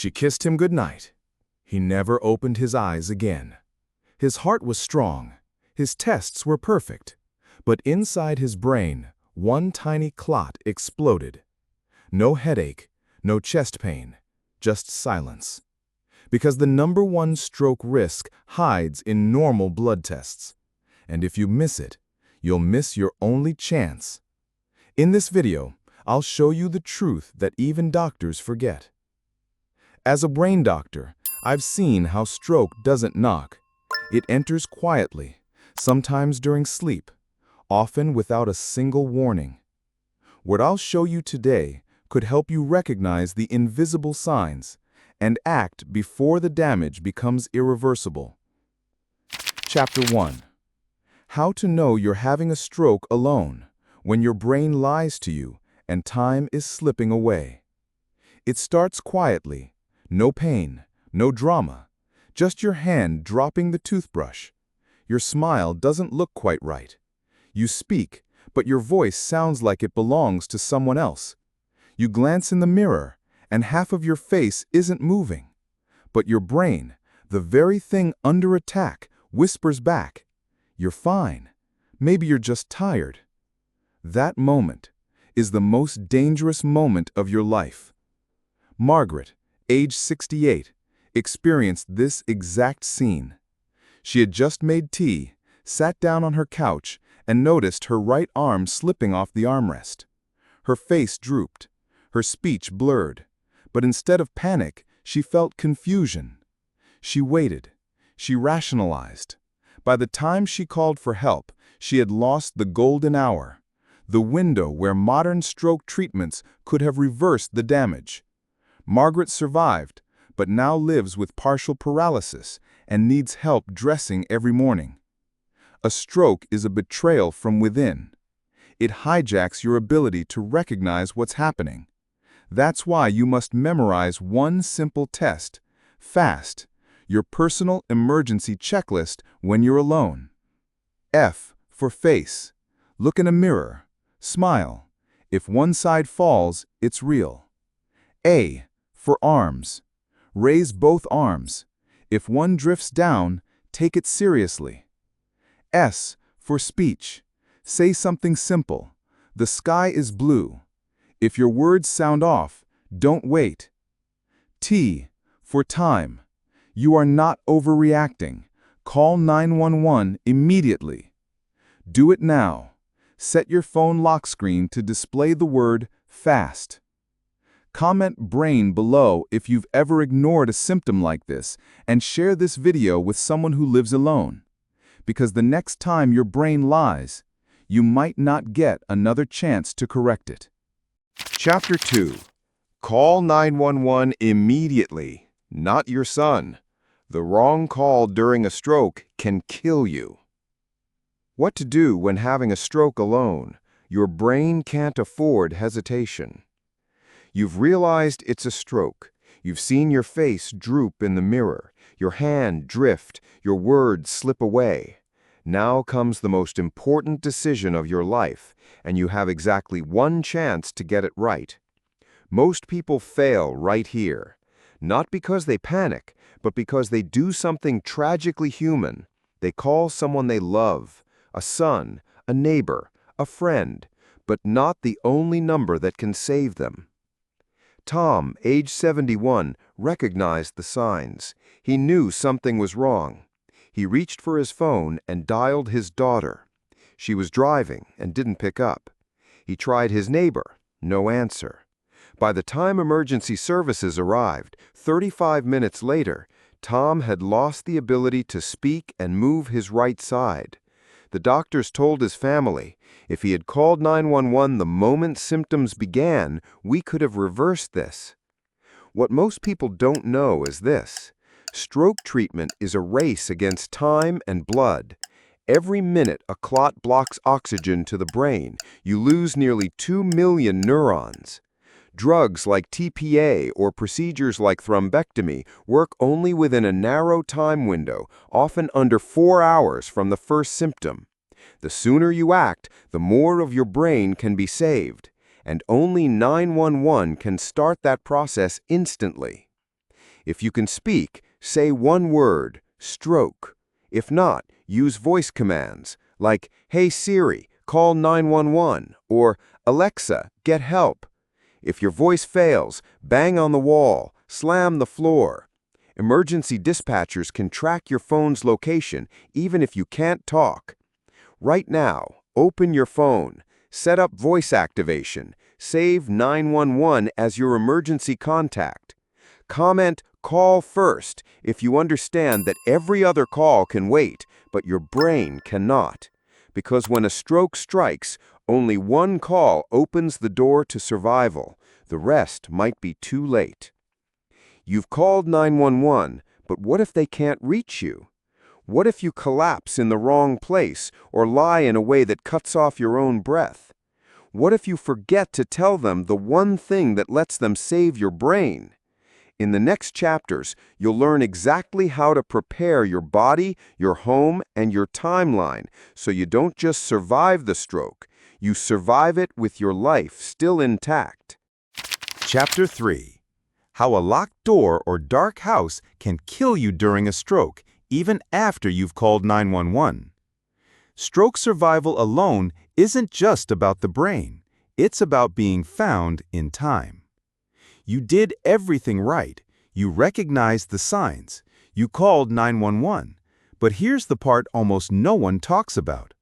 She kissed him goodnight. He never opened his eyes again. His heart was strong. His tests were perfect. But inside his brain, one tiny clot exploded. No headache, no chest pain, just silence. Because the #1 stroke risk hides in normal blood tests. And if you miss it, you'll miss your only chance. In this video, I'll show you the truth that even doctors forget. As a brain doctor, I've seen how stroke doesn't knock. It enters quietly, sometimes during sleep, often without a single warning. What I'll show you today could help you recognize the invisible signs and act before the damage becomes irreversible. Chapter 1. How to know you're having a stroke alone, when your brain lies to you and time is slipping away. It starts quietly, no pain, no drama, just your hand dropping the toothbrush. Your smile doesn't look quite right. You speak, but your voice sounds like it belongs to someone else. You glance in the mirror, and half of your face isn't moving. But your brain, the very thing under attack, whispers back, "You're fine. Maybe you're just tired." That moment is the most dangerous moment of your life. Margaret, age 68, experienced this exact scene. She had just made tea, sat down on her couch, and noticed her right arm slipping off the armrest. Her face drooped, her speech blurred, but instead of panic, she felt confusion. She waited. She rationalized. By the time she called for help, she had lost the golden hour, the window where modern stroke treatments could have reversed the damage. Margaret survived, but now lives with partial paralysis and needs help dressing every morning. A stroke is a betrayal from within. It hijacks your ability to recognize what's happening. That's why you must memorize one simple test, FAST, your personal emergency checklist when you're alone. F for face. Look in a mirror. Smile. If one side falls, it's real. A for arms. Raise both arms. If one drifts down, take it seriously. S for speech. Say something simple. The sky is blue. If your words sound off, don't wait. T for time. You are not overreacting. Call 911 immediately. Do it now. Set your phone lock screen to display the word FAST. Comment BRAIN below if you've ever ignored a symptom like this, and share this video with someone who lives alone. Because the next time your brain lies, you might not get another chance to correct it. Chapter 2. Call 911 immediately, not your son. The wrong call during a stroke can kill you. What to do when having a stroke alone? Your brain can't afford hesitation. You've realized it's a stroke. You've seen your face droop in the mirror, your hand drift, your words slip away. Now comes the most important decision of your life, and you have exactly one chance to get it right. Most people fail right here, not because they panic, but because they do something tragically human. They call someone they love, a son, a neighbor, a friend, but not the only number that can save them. Tom, age 71, recognized the signs. He knew something was wrong. He reached for his phone and dialed his daughter. She was driving and didn't pick up. He tried his neighbor. No answer. By the time emergency services arrived, 35 minutes later, Tom had lost the ability to speak and move his right side. The doctors told his family, if he had called 911 the moment symptoms began, we could have reversed this. What most people don't know is this. Stroke treatment is a race against time and blood. Every minute a clot blocks oxygen to the brain, you lose nearly 2 million neurons. Drugs like TPA or procedures like thrombectomy work only within a narrow time window, often under 4 hours from the first symptom. The sooner you act, the more of your brain can be saved, and only 911 can start that process instantly. If you can speak, say one word, stroke. If not, use voice commands like, "Hey Siri, call 911," or "Alexa, get help." If your voice fails, bang on the wall, slam the floor. Emergency dispatchers can track your phone's location even if you can't talk. Right now, open your phone, set up voice activation, save 911 as your emergency contact. Comment "call first" if you understand that every other call can wait, but your brain cannot. Because when a stroke strikes, only one call opens the door to survival. The rest might be too late. You've called 911, but what if they can't reach you? What if you collapse in the wrong place or lie in a way that cuts off your own breath? What if you forget to tell them the one thing that lets them save your brain? In the next chapters, you'll learn exactly how to prepare your body, your home, and your timeline so you don't just survive the stroke, you survive it with your life still intact. Chapter 3. How a locked door or dark house can kill you during a stroke, even after you've called 911. Stroke survival alone isn't just about the brain. It's about being found in time. You did everything right. You recognized the signs. You called 911. But here's the part almost no one talks about.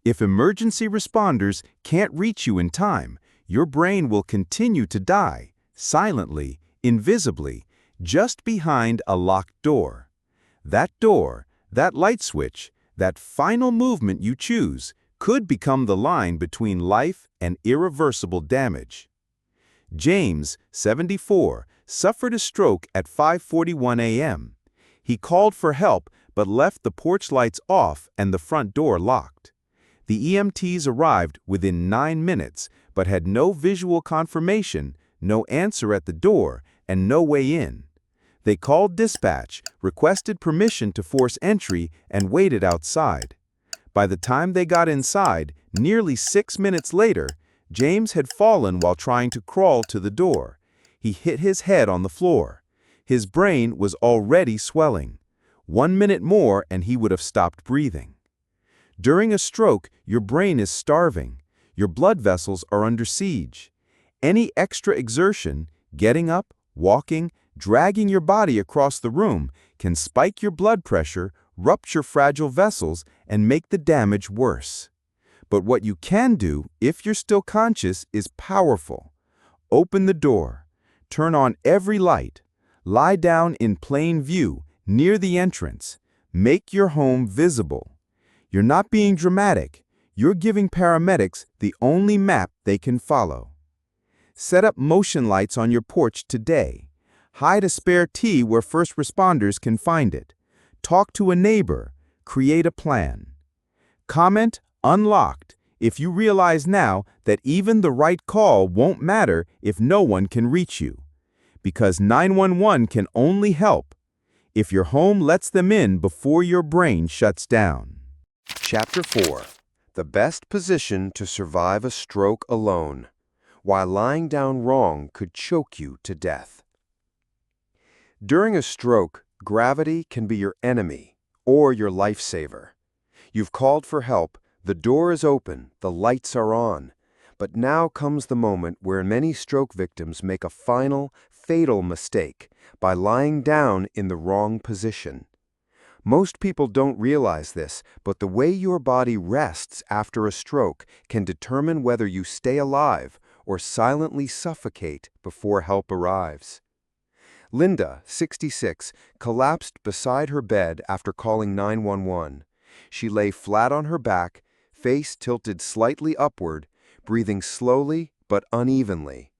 If emergency responders can't reach you in time, your brain will continue to die, silently, invisibly, just behind a locked door. That door, that light switch, that final movement you choose could become the line between life and irreversible damage. James, 74, suffered a stroke at 5:41 a.m. He called for help but left the porch lights off and the front door locked. The EMTs arrived within 9 minutes but had no visual confirmation, no answer at the door, and no way in. They called dispatch, requested permission to force entry, and waited outside. By the time they got inside, nearly 6 minutes later, James had fallen while trying to crawl to the door. He hit his head on the floor. His brain was already swelling. 1 minute more and he would have stopped breathing. During a stroke, your brain is starving. Your blood vessels are under siege. Any extra exertion, getting up, walking, dragging your body across the room, can spike your blood pressure, rupture fragile vessels, and make the damage worse. But what you can do, if you're still conscious, is powerful. Open the door. Turn on every light. Lie down in plain view, near the entrance. Make your home visible. You're not being dramatic. You're giving paramedics the only map they can follow. Set up motion lights on your porch today. Hide a spare tea where first responders can find it. Talk to a neighbor. Create a plan. Comment "Unlocked" if you realize now that even the right call won't matter if no one can reach you. Because 911 can only help if your home lets them in before your brain shuts down. Chapter 4. The best position to survive a stroke alone. Why lying down wrong could choke you to death. During a stroke, gravity can be your enemy or your lifesaver. You've called for help, the door is open, the lights are on. But now comes the moment where many stroke victims make a final, fatal mistake by lying down in the wrong position. Most people don't realize this, but the way your body rests after a stroke can determine whether you stay alive or silently suffocate before help arrives. Linda, 66, collapsed beside her bed after calling 911. She lay flat on her back, face tilted slightly upward, breathing slowly but unevenly.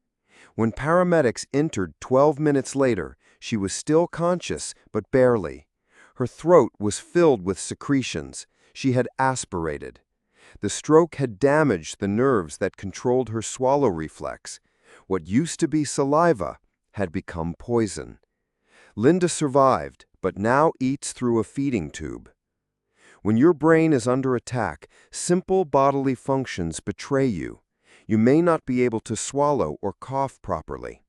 When paramedics entered 12 minutes later, she was still conscious, but barely. Her throat was filled with secretions. She had aspirated. The stroke had damaged the nerves that controlled her swallow reflex. What used to be saliva had become poison. Linda survived, but now eats through a feeding tube. When your brain is under attack, simple bodily functions betray you. You may not be able to swallow or cough properly.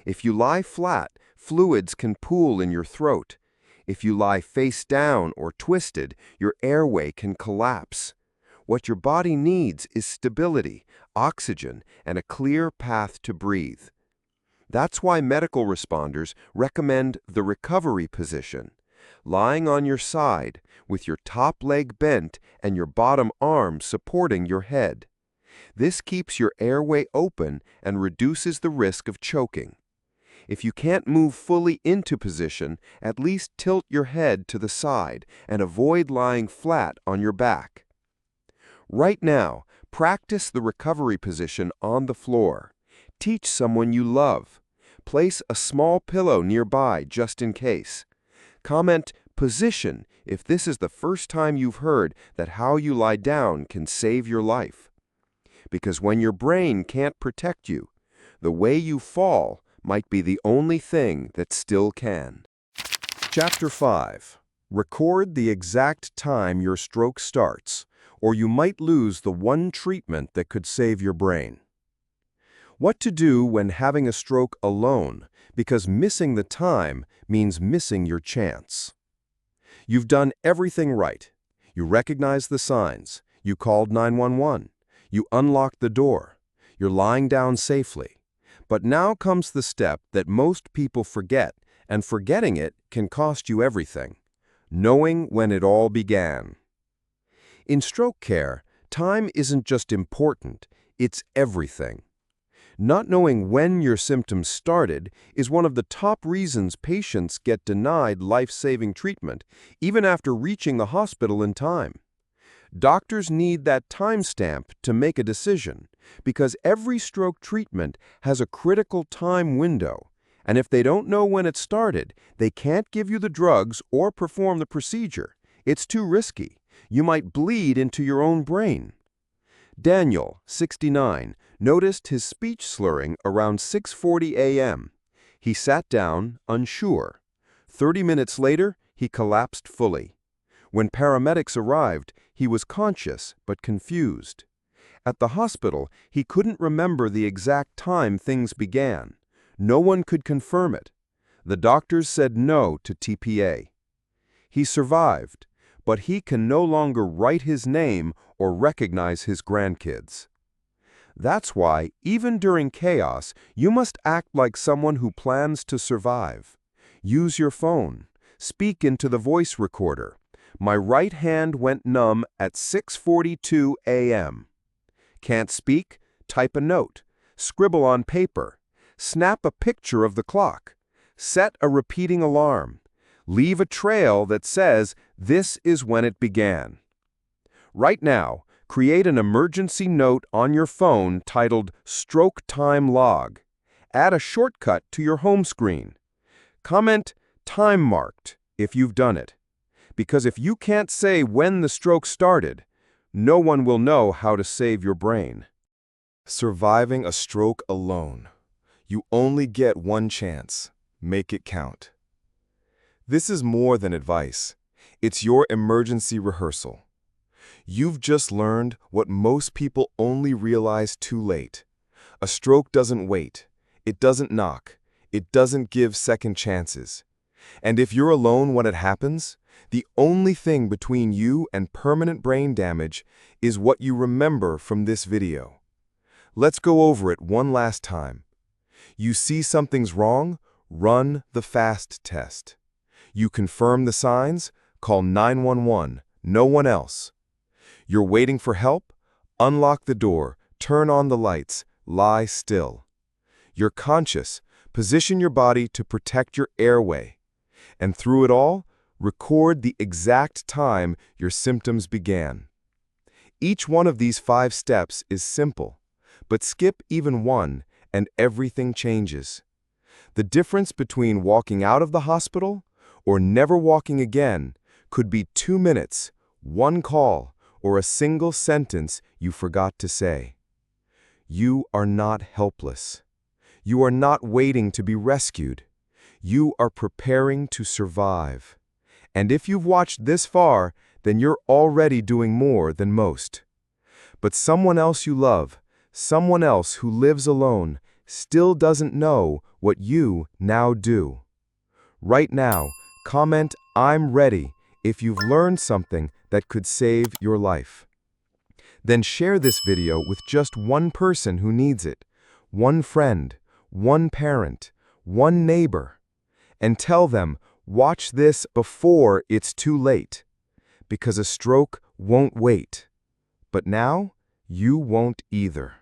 If you lie flat, Fluids can pool in your throat. If you lie face down or twisted, your airway can collapse. What your body needs is stability, oxygen, and a clear path to breathe. That's why medical responders recommend the recovery position, lying on your side with your top leg bent and your bottom arm supporting your head. This keeps your airway open and reduces the risk of choking. If you can't move fully into position, at least tilt your head to the side and avoid lying flat on your back. Right now, practice the recovery position on the floor. Teach someone you love. Place a small pillow nearby just in case. Comment "position" if this is the first time you've heard that how you lie down can save your life. Because when your brain can't protect you, the way you fall might be the only thing that still can. Chapter 5. Record the exact time your stroke starts, or you might lose the one treatment that could save your brain. What to do when having a stroke alone, because missing the time means missing your chance. You've done everything right. You recognized the signs. You called 911. You unlocked the door. You're lying down safely. But now comes the step that most people forget, and forgetting it can cost you everything: knowing when it all began. In stroke care, time isn't just important, it's everything. Not knowing when your symptoms started is one of the top reasons patients get denied life-saving treatment, even after reaching the hospital in time. Doctors need that timestamp to make a decision, because every stroke treatment has a critical time window, and if they don't know when it started, they can't give you the drugs or perform the procedure. It's too risky. You might bleed into your own brain. Daniel, 69, noticed his speech slurring around 6:40 a.m. He sat down, unsure. 30 minutes later, he collapsed fully. When paramedics arrived, he was conscious but confused. At the hospital, he couldn't remember the exact time things began. No one could confirm it. The doctors said no to TPA. He survived, but he can no longer write his name or recognize his grandkids. That's why, even during chaos, you must act like someone who plans to survive. Use your phone. Speak into the voice recorder. My right hand went numb at 6:42 a.m. Can't speak? Type a note. Scribble on paper. Snap a picture of the clock. Set a repeating alarm. Leave a trail that says, "This is when it began." Right now, create an emergency note on your phone titled Stroke Time Log. Add a shortcut to your home screen. Comment "Time marked" if you've done it. Because if you can't say when the stroke started, no one will know how to save your brain. Surviving a stroke alone. You only get one chance. Make it count. This is more than advice. It's your emergency rehearsal. You've just learned what most people only realize too late. A stroke doesn't wait. It doesn't knock. It doesn't give second chances. And if you're alone when it happens, the only thing between you and permanent brain damage is what you remember from this video. Let's go over it one last time. You see something's wrong? Run the FAST test. You confirm the signs? Call 911, no one else. You're waiting for help? Unlock the door, turn on the lights, lie still. You're conscious, position your body to protect your airway. And through it all, record the exact time your symptoms began. Each one of these 5 steps is simple, but skip even one and everything changes. The difference between walking out of the hospital or never walking again could be 2 minutes, 1 call, or a single sentence you forgot to say. You are not helpless. You are not waiting to be rescued. You are preparing to survive. And if you've watched this far, then you're already doing more than most. But someone else you love, someone else who lives alone, still doesn't know what you now do. Right now, comment "I'm ready" if you've learned something that could save your life. Then share this video with just one person who needs it, one friend, one parent, one neighbor, and tell them, watch this before it's too late, because a stroke won't wait. But now, you won't either.